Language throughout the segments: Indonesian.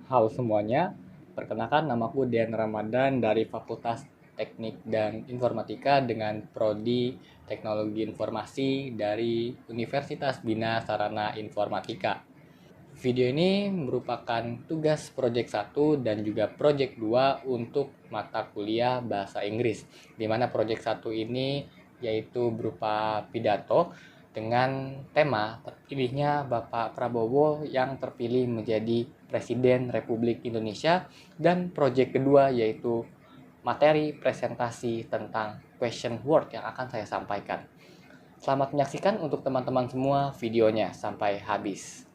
Halo semuanya, perkenalkan namaku Dian Ramadan dari Fakultas Teknik dan Informatika dengan Prodi Teknologi Informasi dari Universitas Bina Sarana Informatika. Video ini merupakan tugas proyek 1 dan juga proyek 2 untuk mata kuliah Bahasa Inggris, di mana proyek 1 ini yaitu berupa pidato dengan tema terpilihnya Bapak Prabowo yang terpilih menjadi Presiden Republik Indonesia, dan proyek kedua yaitu materi presentasi tentang question word yang akan saya sampaikan. Selamat menyaksikan untuk teman-teman semua videonya sampai habis.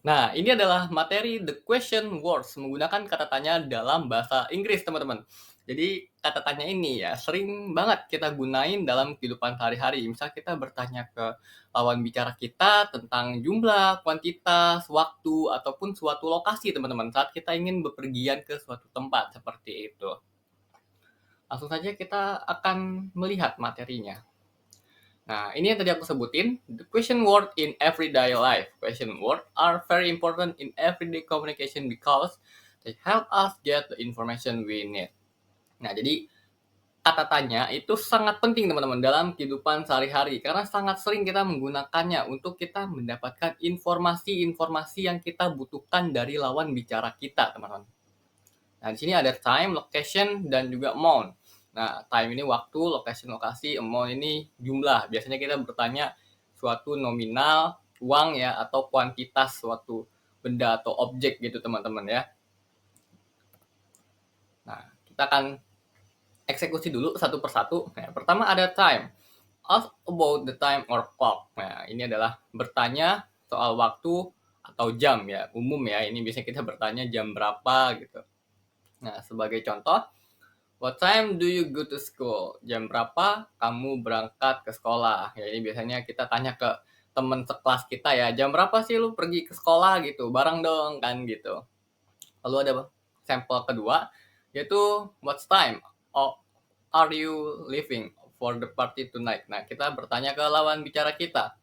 Nah, ini adalah materi The Question Words menggunakan kata tanya dalam bahasa Inggris, teman-teman. Jadi, kata tanya ini ya sering banget kita gunain dalam kehidupan sehari-hari. Misal kita bertanya ke lawan bicara kita tentang jumlah, kuantitas, waktu, ataupun suatu lokasi, teman-teman, saat kita ingin bepergian ke suatu tempat seperti itu. Langsung saja kita akan melihat materinya. Nah, ini yang tadi aku sebutin, the question word in everyday life. Question word are very important in everyday communication because they help us get the information we need. Nah, jadi kata tanya itu sangat penting teman-teman dalam kehidupan sehari-hari karena sangat sering kita menggunakannya untuk kita mendapatkan informasi-informasi yang kita butuhkan dari lawan bicara kita, teman-teman. Nah, di sini ada time, location, dan juga amount. Nah, time ini waktu, location lokasi, amount ini jumlah. Biasanya kita bertanya suatu nominal, uang ya, atau kuantitas suatu benda atau objek gitu teman-teman ya. Nah, kita akan eksekusi dulu satu persatu. Nah, pertama ada time. Ask about the time or clock. Nah, ini adalah bertanya soal waktu atau jam ya, umum ya. Ini biasanya kita bertanya jam berapa gitu. Nah, sebagai contoh, what time do you go to school? Jam berapa kamu berangkat ke sekolah? Ya, ini biasanya kita tanya ke teman sekelas kita ya, jam berapa sih lu pergi ke sekolah gitu? Bareng dong kan gitu. Lalu ada sampel kedua, yaitu what time are you leaving for the party tonight? Nah, kita bertanya ke lawan bicara kita,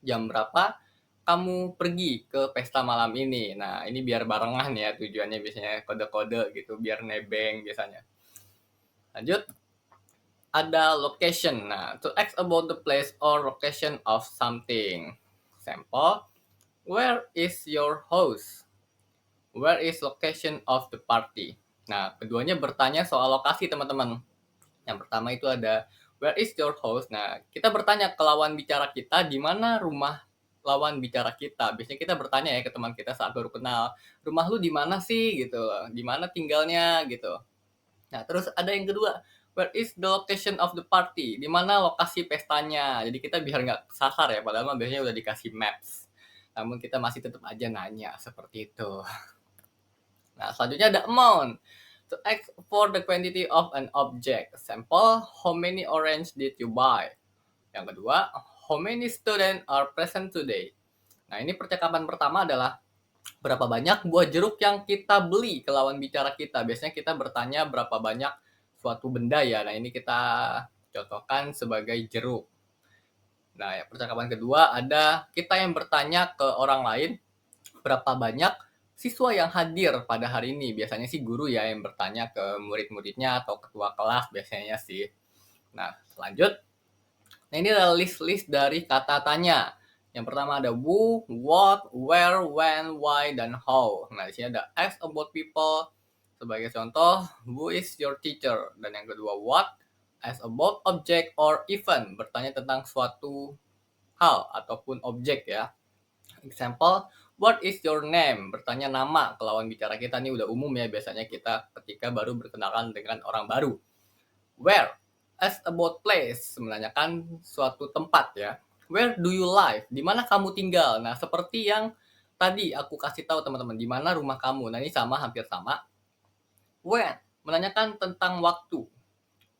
jam berapa kamu pergi ke pesta malam ini? Nah, ini biar barengan ya tujuannya, biasanya kode-kode gitu, biar nebeng biasanya. Lanjut, ada location. Nah, to ask about the place or location of something. Example, where is your house? Where is location of the party? Nah, keduanya bertanya soal lokasi, teman-teman. Yang pertama itu ada where is your house? Nah, kita bertanya ke lawan bicara kita di mana rumah lawan bicara kita. Biasanya kita bertanya ya ke teman kita saat baru kenal, rumah lu di mana sih gitu, di mana tinggalnya gitu. Nah, terus ada yang kedua, where is the location of the party? Di mana lokasi pestanya? Jadi kita biar nggak sasar ya, padahal biasanya udah dikasih maps. Namun kita masih tetap aja nanya seperti itu. Nah, selanjutnya ada amount. To ask for the quantity of an object. Example, how many orange did you buy? Yang kedua, how many students are present today? Nah, ini percakapan pertama adalah berapa banyak buah jeruk yang kita beli ke lawan bicara kita. Biasanya kita bertanya berapa banyak suatu benda ya. Nah, ini kita contohkan sebagai jeruk. Nah, ya, percakapan kedua ada kita yang bertanya ke orang lain berapa banyak siswa yang hadir pada hari ini. Biasanya sih guru ya yang bertanya ke murid-muridnya atau ketua kelas biasanya sih. Nah, lanjut. Nah, ini adalah list-list dari kata tanya. Yang pertama ada who, what, where, when, why, dan how. Nah, di sini ada ask about people. Sebagai contoh, who is your teacher? Dan yang kedua, what, ask about object or event. Bertanya tentang suatu hal ataupun objek ya. Example, what is your name? Bertanya nama ke lawan bicara kita. Ini udah umum ya biasanya kita ketika baru berkenalan dengan orang baru. Where? Ask about place, menanyakan suatu tempat ya. Where do you live? Di mana kamu tinggal? Nah, seperti yang tadi aku kasih tahu teman-teman, di mana rumah kamu. Nah, ini sama, hampir sama. When? Menanyakan tentang waktu.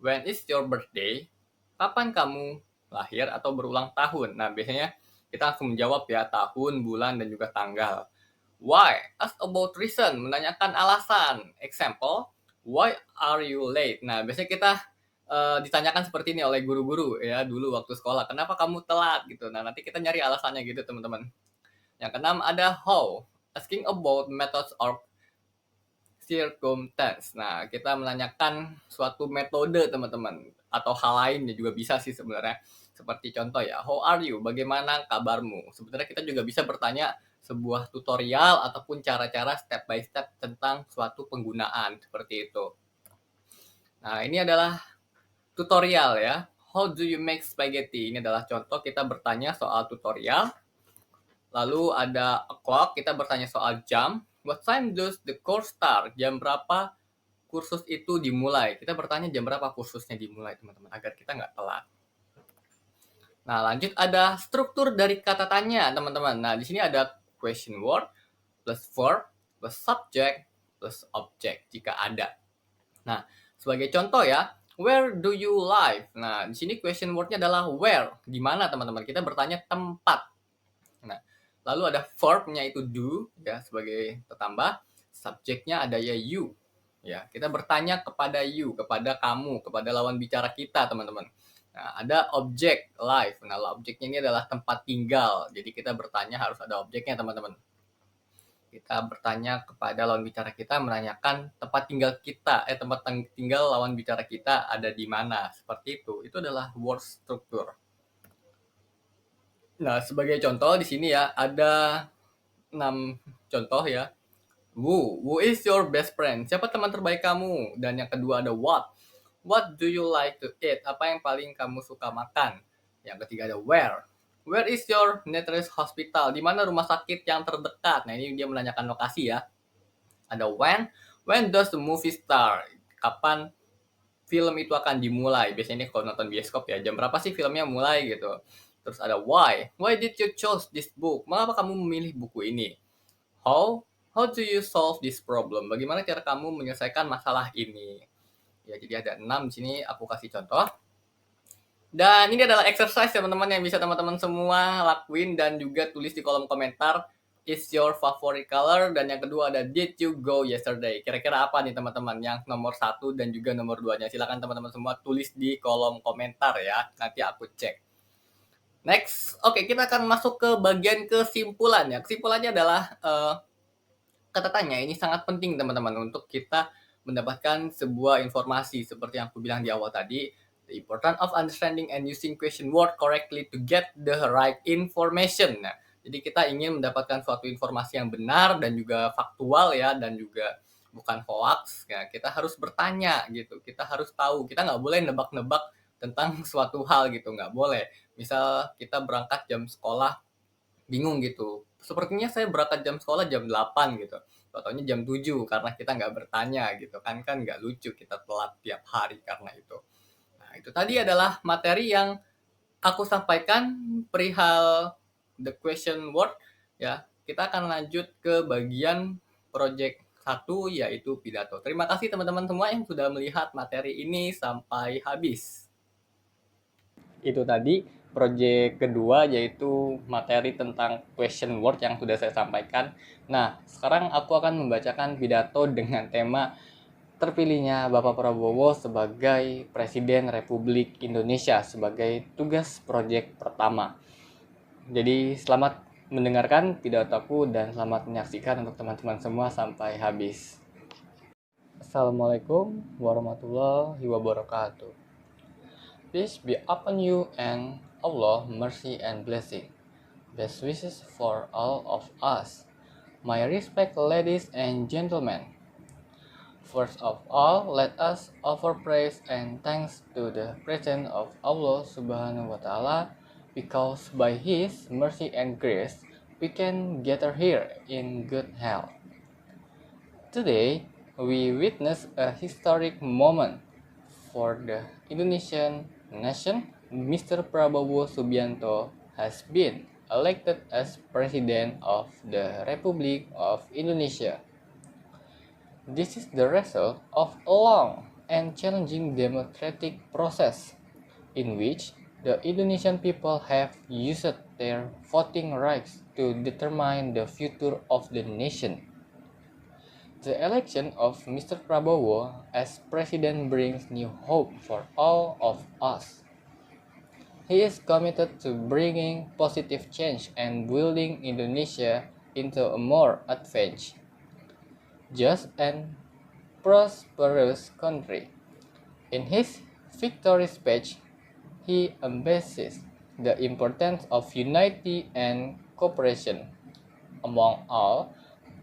When is your birthday? Kapan kamu lahir atau berulang tahun? Nah, biasanya kita langsung menjawab ya, tahun, bulan, dan juga tanggal. Why? Ask about reason, menanyakan alasan. Example, why are you late? Nah, biasanya kita ditanyakan seperti ini oleh guru-guru ya dulu waktu sekolah. Kenapa kamu telat gitu? Nah, nanti kita nyari alasannya gitu, teman-teman. Yang keenam ada how. Asking about methods or circumstance. Nah, kita menanyakan suatu metode teman-teman, atau hal lain juga bisa sih sebenarnya. Seperti contoh ya, how are you? Bagaimana kabarmu? Sebenarnya kita juga bisa bertanya sebuah tutorial ataupun cara-cara step by step tentang suatu penggunaan seperti itu. Nah, ini adalah tutorial ya. How do you make spaghetti? Ini adalah contoh kita bertanya soal tutorial. Lalu ada o'clock, kita bertanya soal jam. What time does the course start? Jam berapa kursus itu dimulai? Kita bertanya jam berapa kursusnya dimulai, teman-teman, agar kita nggak telat. Nah, lanjut ada struktur dari kata tanya, teman-teman. Nah, di sini ada question word plus verb plus subject plus object jika ada. Nah, sebagai contoh ya, where do you live? Nah, di sini question word-nya adalah where. Di mana, teman-teman? Kita bertanya tempat. Nah, lalu ada verb-nya itu do ya sebagai tetambah. Subjeknya ada ya you. Ya, kita bertanya kepada you, kepada kamu, kepada lawan bicara kita, teman-teman. Nah, ada objek live. Nah, objeknya ini adalah tempat tinggal. Jadi kita bertanya harus ada objeknya, teman-teman. Kita bertanya kepada lawan bicara kita, menanyakan tempat tinggal kita, tempat tinggal lawan bicara kita ada di mana. Seperti itu. Itu adalah word structure. Nah, sebagai contoh di sini ya ada 6 contoh ya. Who is your best friend? Siapa teman terbaik kamu? Dan yang kedua ada what do you like to eat? Apa yang paling kamu suka makan? Yang ketiga ada where is your nearest hospital? Di mana rumah sakit yang terdekat? Nah, ini dia menanyakan lokasi ya. Ada when does the movie start? Kapan film itu akan dimulai? Biasanya ini kalau nonton bioskop ya, jam berapa sih filmnya mulai gitu. Terus ada why did you choose this book? Mengapa kamu memilih buku ini? How do you solve this problem? Bagaimana cara kamu menyelesaikan masalah ini? Ya, jadi ada 6 di sini aku kasih contoh. Dan ini adalah exercise teman-teman yang bisa teman-teman semua lakuin dan juga tulis di kolom komentar. Is your favorite color? Dan yang kedua ada did you go yesterday? Kira-kira apa nih teman-teman yang nomor 1 dan juga nomor 2-nya? Silakan teman-teman semua tulis di kolom komentar ya. Nanti aku cek. Next, oke, kita akan masuk ke bagian kesimpulan ya. Kesimpulannya adalah kata tanya ini sangat penting teman-teman untuk kita mendapatkan sebuah informasi seperti yang aku bilang di awal tadi. The importance of understanding and using question word correctly to get the right information. Nah, jadi kita ingin mendapatkan suatu informasi yang benar dan juga faktual ya, dan juga bukan hoax. Ya, kita harus bertanya gitu. Kita harus tahu. Kita nggak boleh nebak-nebak tentang suatu hal gitu, nggak boleh. Misal kita berangkat jam sekolah bingung gitu. Sepertinya saya berangkat jam sekolah jam 8 gitu. Contohnya jam 7 karena kita nggak bertanya gitu kan nggak lucu kita telat tiap hari karena itu. Nah, itu tadi adalah materi yang aku sampaikan perihal the question word ya. Kita akan lanjut ke bagian project 1 yaitu pidato. Terima kasih teman-teman semua yang sudah melihat materi ini sampai habis. Itu tadi project kedua yaitu materi tentang question word yang sudah saya sampaikan. Nah, sekarang aku akan membacakan pidato dengan tema terpilihnya Bapak Prabowo sebagai Presiden Republik Indonesia sebagai tugas proyek pertama. Jadi selamat mendengarkan pidatoku dan selamat menyaksikan untuk teman-teman semua sampai habis. Assalamualaikum warahmatullahi wabarakatuh. Peace be upon you and Allah mercy and blessing. Best wishes for all of us. My respect, ladies and gentlemen. First of all, let us offer praise and thanks to the presence of Allah Subhanahu wa Ta'ala, because by His mercy and grace we can gather here in good health. Today, we witness a historic moment for the Indonesian nation. Mr. Prabowo Subianto has been elected as President of the Republic of Indonesia. This is the result of a long and challenging democratic process in which the Indonesian people have used their voting rights to determine the future of the nation. The election of Mr. Prabowo as president brings new hope for all of us. He is committed to bringing positive change and building Indonesia into a more advanced, just and prosperous country. In his victory speech, he emphasized the importance of unity and cooperation among all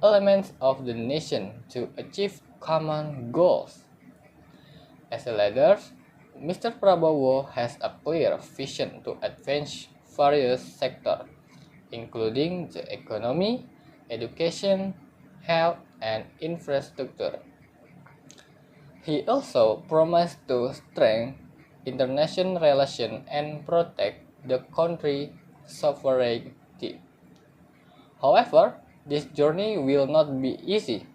elements of the nation to achieve common goals. As a leader, Mr. Prabowo has a clear vision to advance various sectors, including the economy, education, health, and infrastructure. He also promised to strengthen international relations and protect the country's sovereignty. However, this journey will not be easy.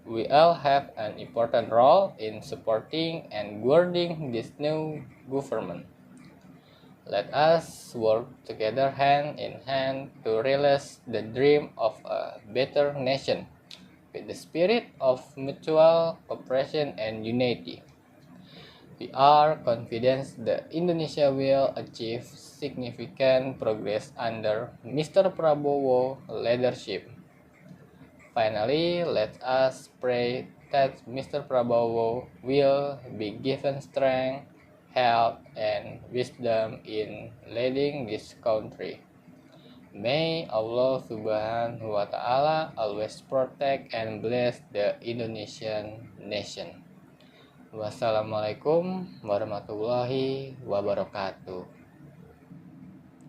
We all have an important role in supporting and guiding this new government. Let us work together hand in hand to realize the dream of a better nation with the spirit of mutual cooperation and unity. We are confident that Indonesia will achieve significant progress under Mr. Prabowo leadership. Finally, let us pray that Mr. Prabowo will be given strength, health, and wisdom in leading this country. May Allah Subhanahu wa Ta'ala always protect and bless the Indonesian nation. Wassalamualaikum warahmatullahi wabarakatuh.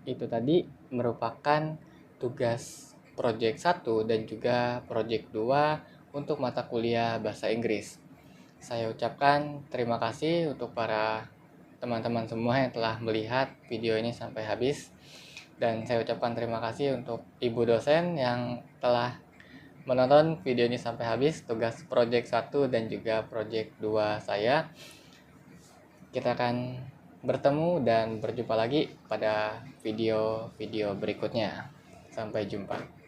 Itu tadi merupakan tugas Project 1 dan juga Project 2 untuk mata kuliah Bahasa Inggris. Saya ucapkan terima kasih untuk para teman-teman semua yang telah melihat video ini sampai habis. Dan saya ucapkan terima kasih untuk Ibu dosen yang telah menonton video ini sampai habis, tugas Project 1 dan juga Project 2 saya. Kita akan bertemu dan berjumpa lagi pada video-video berikutnya. Sampai jumpa.